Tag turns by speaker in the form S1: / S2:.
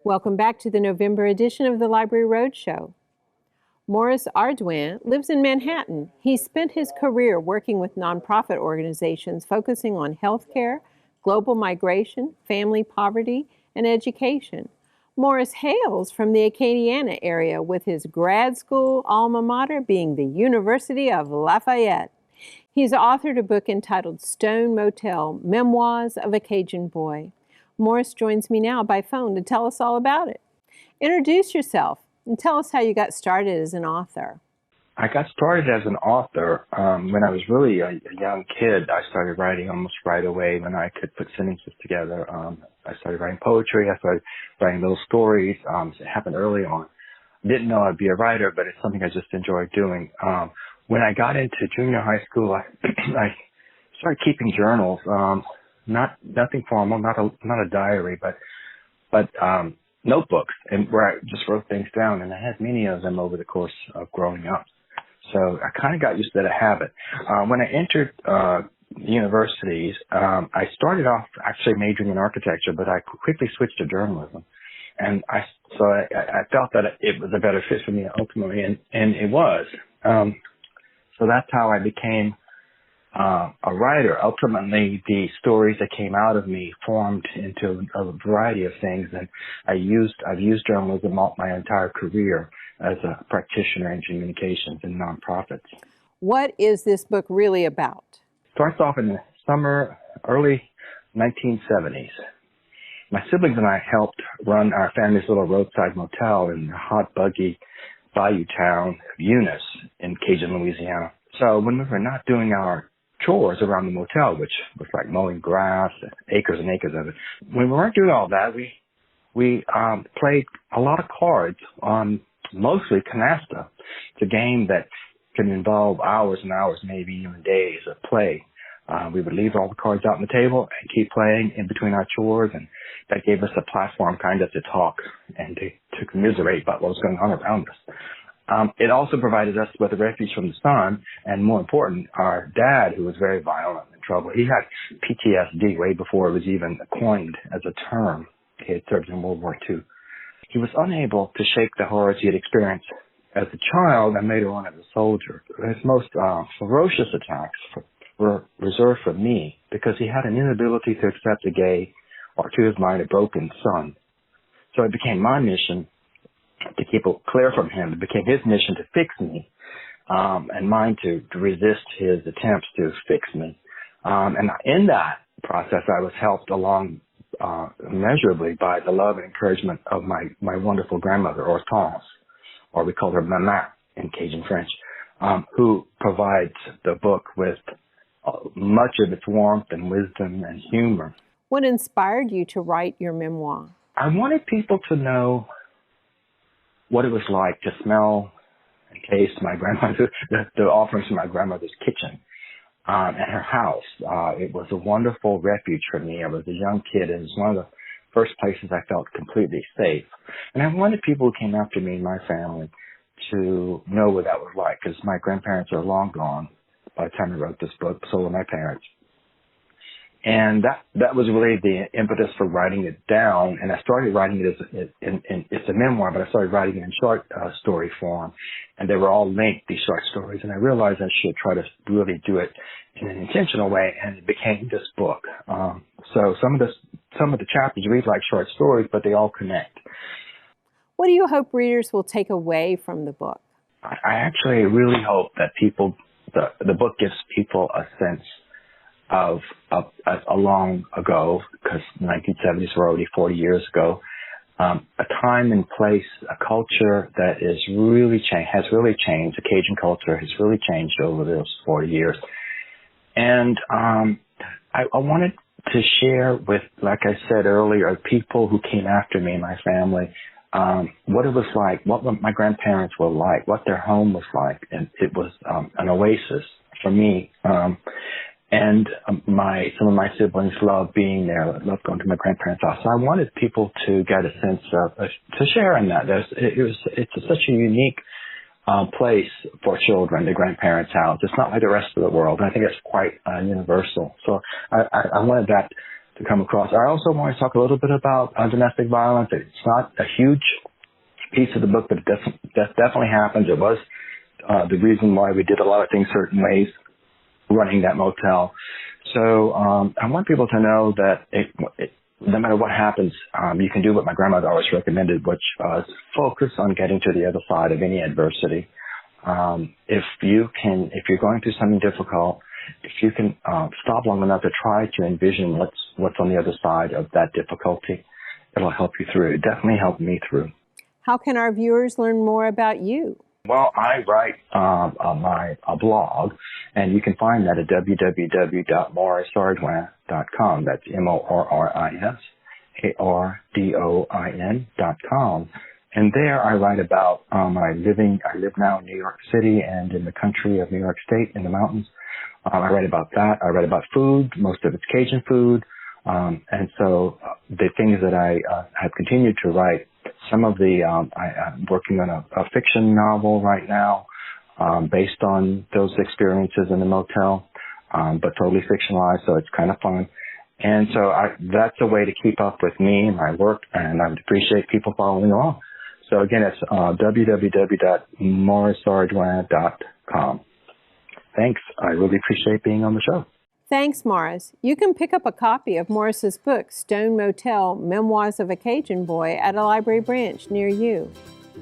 S1: Welcome back to the November edition of the Library Roadshow. Morris Ardoin lives in Manhattan. He spent his career working with nonprofit organizations focusing on healthcare, global migration, family poverty, and education. Morris hails from the Acadiana area, with his grad school alma mater being the University of Lafayette. He's authored a book entitled Stone Motel, Memoirs of a Cajun Boy. Morris joins me now by phone to tell us all about it. Introduce yourself and tell us how you got started as an author.
S2: I got started as an author when I was really a young kid. I started writing almost right away when I could put sentences together. I started writing poetry. I started writing little stories. It happened early on. Didn't know I'd be a writer, but it's something I just enjoyed doing. When I got into junior high school, I started keeping journals. Nothing formal, not a diary, but notebooks, and where I just wrote things down, and I had many of them over the course of growing up. So I kind of got used to that habit. When I entered universities, I started off actually majoring in architecture, but I quickly switched to journalism. And I felt that it was a better fit for me ultimately, and it was. So that's how I became a writer. Ultimately, the stories that came out of me formed into a variety of things, and I've used journalism my entire career as a practitioner in communications and nonprofits.
S1: What is this book really about?
S2: Starts off in the early 1970s. My siblings and I helped run our family's little roadside motel in the hot, buggy bayou town of Eunice in Cajun, Louisiana. So when we were not doing our chores around the motel, which was like mowing grass, acres and acres of it, when we weren't doing all that, we played a lot of cards on mostly canasta. It's a game that can involve hours and hours, maybe even days of play. We would leave all the cards out on the table and keep playing in between our chores, and that gave us a platform kind of to talk and to commiserate about what was going on around us. It also provided us with a refuge from the sun, and more important, our dad, who was very violent and in trouble. He had PTSD way before it was even coined as a term. He had served in World War II. He was unable to shake the horrors he had experienced as a child and later on as a soldier. His most ferocious attacks were reserved for me because he had an inability to accept a gay or, to his mind, a broken son. So it became my mission to keep it clear from him. It became his mission to fix me, and mine to resist his attempts to fix me. And in that process, I was helped along immeasurably by the love and encouragement of my wonderful grandmother, Hortense, or we call her Mama in Cajun French, who provides the book with much of its warmth and wisdom and humor.
S1: What inspired you to write your memoir?
S2: I wanted people to know what it was like to smell and taste my grandmother, the offerings from my grandmother's kitchen and her house. It was a wonderful refuge for me. I was a young kid. It was one of the first places I felt completely safe. And I wanted people who came after me, my family, to know what that was like, because my grandparents are long gone by the time I wrote this book, so were my parents. And that was really the impetus for writing it down. And I started writing it it's a memoir, but I started writing it in short story form. And they were all linked, these short stories. And I realized I should try to really do it in an intentional way, and it became this book. So some of the chapters read like short stories, but they all connect.
S1: What do you hope readers will take away from the book?
S2: I actually really hope that the book gives people a sense of a long ago, because the 1970s were already 40 years ago, a time and place, a culture that has really changed. The Cajun culture has really changed over those 40 years. And I wanted to share with, like I said earlier, people who came after me, my family, what it was like, what my grandparents were like, what their home was like. And it was an oasis for me. And some of my siblings loved being there, loved going to my grandparents' house. So I wanted people to get a sense of, to share in that. It's such a unique place for children, the grandparents' house. It's not like the rest of the world. And I think it's quite universal. So I wanted that to come across. I also want to talk a little bit about domestic violence. It's not a huge piece of the book, but it definitely happens. It was the reason why we did a lot of things certain ways running that motel. So I want people to know that no matter what happens, you can do what my grandmother always recommended, which was focus on getting to the other side of any adversity. If you're going through something difficult, if you can stop long enough to try to envision what's on the other side of that difficulty, it'll help you through. It definitely helped me through.
S1: How can our viewers learn more about you?
S2: Well, I write a blog, and you can find that at www.morrisardoin.com. That's MorrisArdoin.com. And there I write about I live now in New York City and in the country of New York State in the mountains. I write about that. I write about food. Most of it's Cajun food. And so the things that I have continued to write, some of I'm working on a fiction novel right now based on those experiences in the motel, but totally fictionalized, so it's kind of fun. And so that's a way to keep up with me and my work, and I would appreciate people following along. So again, it's www.morrisardoin.com. Thanks. I really appreciate being on the show.
S1: Thanks, Morris. You can pick up a copy of Morris's book, Stone Motel, Memoirs of a Cajun Boy, at a library branch near you.